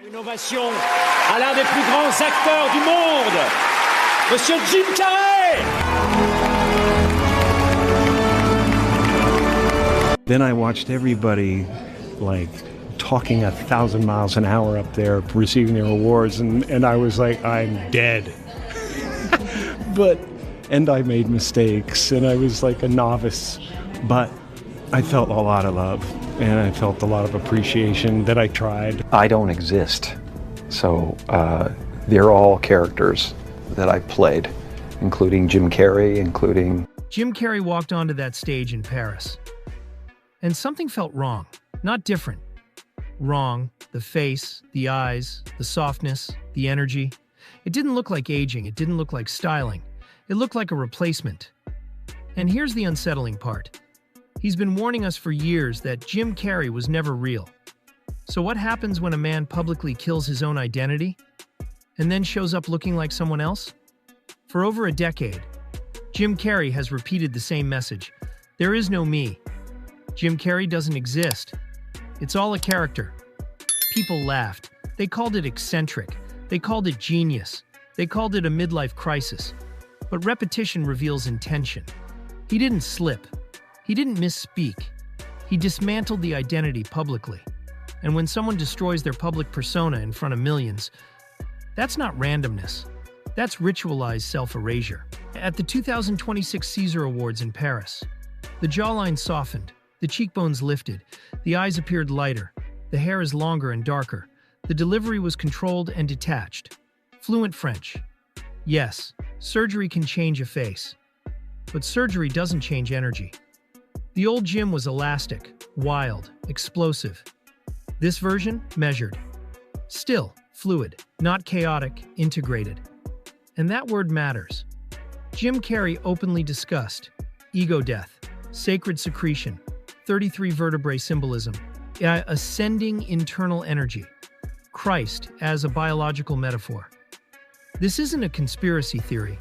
Une ovation à l'un des plus grands acteurs du monde, Monsieur Jim Carrey! Then I watched everybody, like, talking 1,000 miles an hour up there, receiving their awards, and I was like, I'm dead. And I made mistakes, and I was like a novice, but I felt a lot of love, and I felt a lot of appreciation that I tried. I don't exist, so they're all characters that I played, including Jim Carrey, Jim Carrey walked onto that stage in Paris, and something felt wrong, not different. Wrong, the face, the eyes, the softness, the energy. It didn't look like aging, it didn't look like styling. It looked like a replacement. And here's the unsettling part. He's been warning us for years that Jim Carrey was never real. So what happens when a man publicly kills his own identity and then shows up looking like someone else? For over a decade, Jim Carrey has repeated the same message. There is no me. Jim Carrey doesn't exist. It's all a character. People laughed. They called it eccentric. They called it genius. They called it a midlife crisis. But repetition reveals intention. He didn't slip. He didn't misspeak. He dismantled the identity publicly. And when someone destroys their public persona in front of millions, that's not randomness. That's ritualized self-erasure. At the 2026 César Awards in Paris, the jawline softened, the cheekbones lifted, the eyes appeared lighter, the hair is longer and darker, the delivery was controlled and detached. Fluent French. Yes, surgery can change a face, but surgery doesn't change energy. The old Jim was elastic, wild, explosive. This version, measured. Still, fluid, not chaotic, integrated. And that word matters. Jim Carrey openly discussed ego death, sacred secretion, 33 vertebrae symbolism, ascending internal energy, Christ as a biological metaphor. This isn't a conspiracy theory.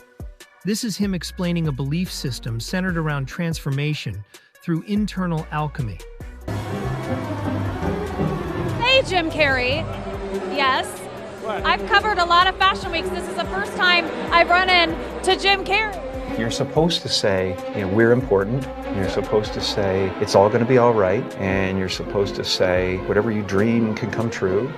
This is him explaining a belief system centered around transformation through internal alchemy. Hey, Jim Carrey. Yes. What? I've covered a lot of fashion weeks. This is the first time I've run into Jim Carrey. You're supposed to say, we're important. You're supposed to say, it's all going to be all right. And you're supposed to say, whatever you dream can come true.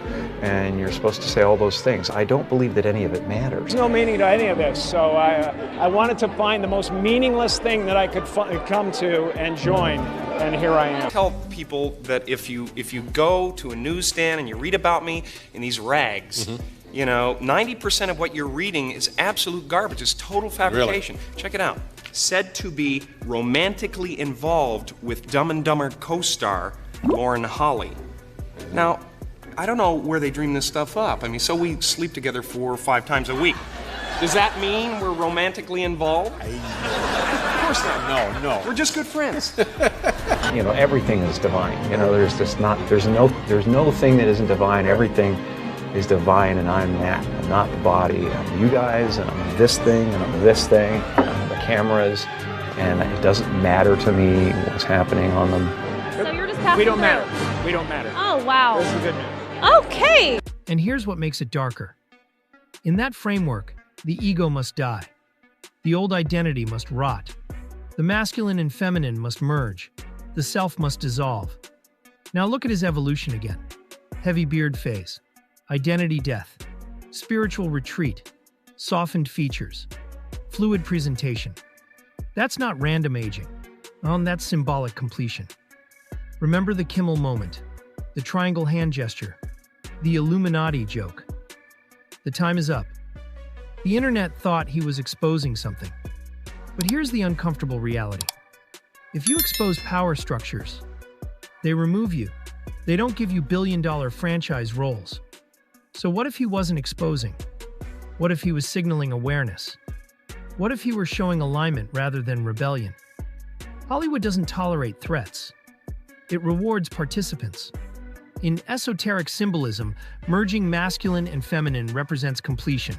And you're supposed to say all those things. I don't believe that any of it matters. There's no meaning to any of this, so I wanted to find the most meaningless thing that I could come to and join, and here I am. I tell people that if you go to a newsstand and you read about me in these rags, 90% of what you're reading is absolute garbage. It's total fabrication. Really? Check it out. Said to be romantically involved with Dumb and Dumber co-star Lauren Holly. Now, I don't know where they dream this stuff up. So we sleep together 4 or 5 times a week. Does that mean we're romantically involved? Of course not. No. We're just good friends. Everything is divine. There's no thing that isn't divine. Everything is divine, and I'm that. I'm not the body. I'm you guys, and I'm this thing, and I'm this thing, and I'm the cameras, and it doesn't matter to me what's happening on them. So you're just passing We don't through. matter. We don't matter. Oh, wow. This is good news. Okay. And here's what makes it darker. In that framework, the ego must die. The old identity must rot. The masculine and feminine must merge. The self must dissolve. Now look at his evolution again. Heavy beard phase. Identity death. Spiritual retreat. Softened features. Fluid presentation. That's not random aging. That's symbolic completion. Remember the Kimmel moment. The triangle hand gesture. The Illuminati joke. The time is up. The internet thought he was exposing something. But here's the uncomfortable reality. If you expose power structures, they remove you. They don't give you billion-dollar franchise roles. So what if he wasn't exposing? What if he was signaling awareness? What if he were showing alignment rather than rebellion? Hollywood doesn't tolerate threats. It rewards participants. In esoteric symbolism, merging masculine and feminine represents completion.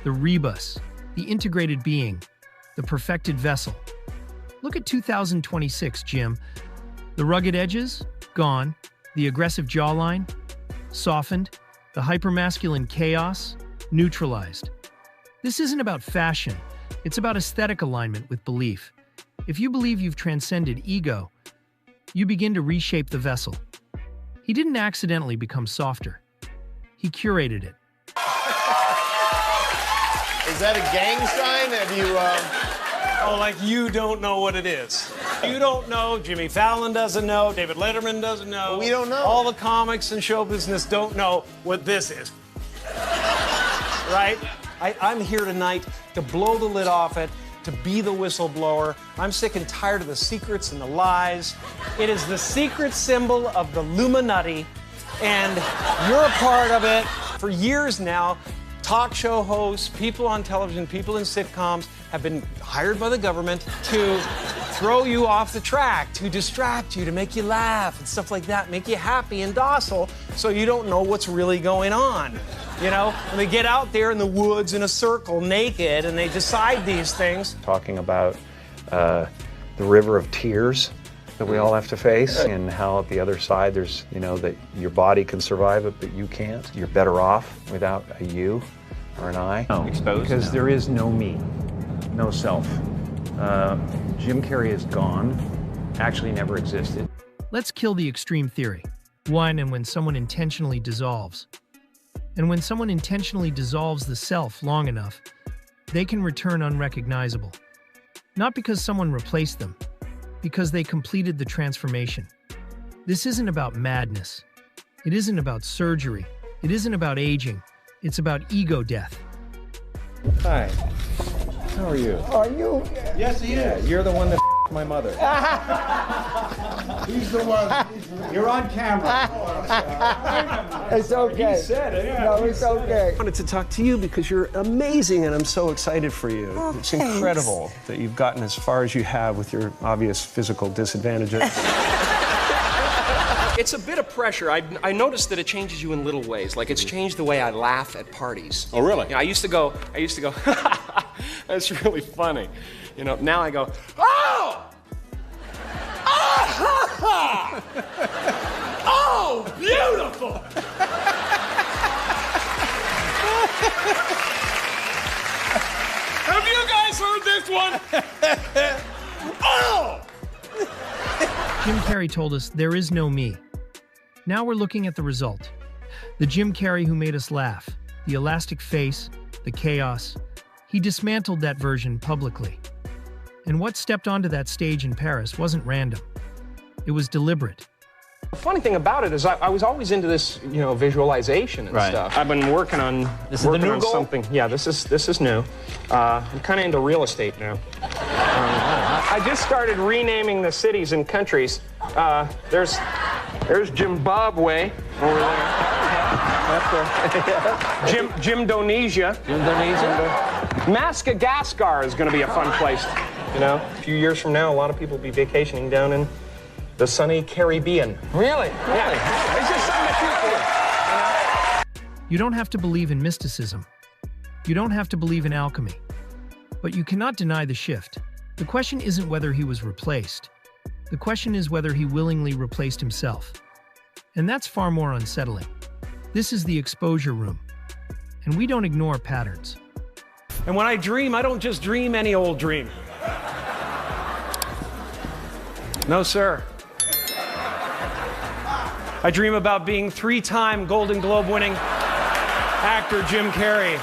The rebus, the integrated being, the perfected vessel. Look at 2026, Jim. The rugged edges? Gone. The aggressive jawline? Softened. The hypermasculine chaos, neutralized. This isn't about fashion, it's about aesthetic alignment with belief. If you believe you've transcended ego, you begin to reshape the vessel. He didn't accidentally become softer. He curated it. Is that a gang sign? Have you, Oh, like you don't know what it is. You don't know, Jimmy Fallon doesn't know, David Letterman doesn't know. We don't know. All the comics and show business don't know what this is. Right? I'm here tonight to blow the lid off it, to be the whistleblower. I'm sick and tired of the secrets and the lies. It is the secret symbol of the Illuminati, and you're a part of it. For years now, talk show hosts, people on television, people in sitcoms have been hired by the government to throw you off the track, to distract you, to make you laugh and stuff like that, make you happy and docile so you don't know what's really going on. You know, and they get out there in the woods in a circle naked and they decide these things. Talking about the river of tears that we all have to face, and how at the other side there's, you know, that your body can survive it, but you can't. You're better off without a you or an I. No, because there is no me, no self. Jim Carrey Is Gone actually never existed. Let's kill the extreme theory. One, and when someone intentionally dissolves. And when someone intentionally dissolves the self long enough, they can return unrecognizable. Not because someone replaced them, because they completed the transformation. This isn't about madness. It isn't about surgery. It isn't about aging. It's about ego death. Hi. How are you? are you? Yes, he is. You're the one that my mother. He's the one. You're on camera. It's okay. He said it. Yeah, No, it's okay. I wanted to talk to you because you're amazing and I'm so excited for you. Oh, it's thanks. incredible that you've gotten as far as you have with your obvious physical disadvantages. It's a bit of pressure. I noticed that it changes you in little ways. Like it's changed the way I laugh at parties. Oh, really? You know, I used to go, that's really funny. You know, now I go, oh! Ah! Oh, beautiful! Have you guys heard this one? Oh! Jim Carrey told us there is no me. Now we're looking at the result. The Jim Carrey who made us laugh, the elastic face, the chaos. He dismantled that version publicly. And what stepped onto that stage in Paris wasn't random. It was deliberate. The funny thing about it is I was always into this, you know, visualization and stuff. I've been working on something. Yeah, this is new. I'm kind of into real estate now. I just started renaming the cities and countries. There's Zimbabwe over there. Jimdonesia. Madagascar is going to be a fun place. You know, a few years from now, a lot of people will be vacationing down in the sunny Caribbean. Really? Yeah. It's just something to shoot for. You don't have to believe in mysticism. You don't have to believe in alchemy. But you cannot deny the shift. The question isn't whether he was replaced. The question is whether he willingly replaced himself. And that's far more unsettling. This is the exposure room. And we don't ignore patterns. And when I dream, I don't just dream any old dream. No, sir. I dream about being 3-time Golden Globe winning actor Jim Carrey.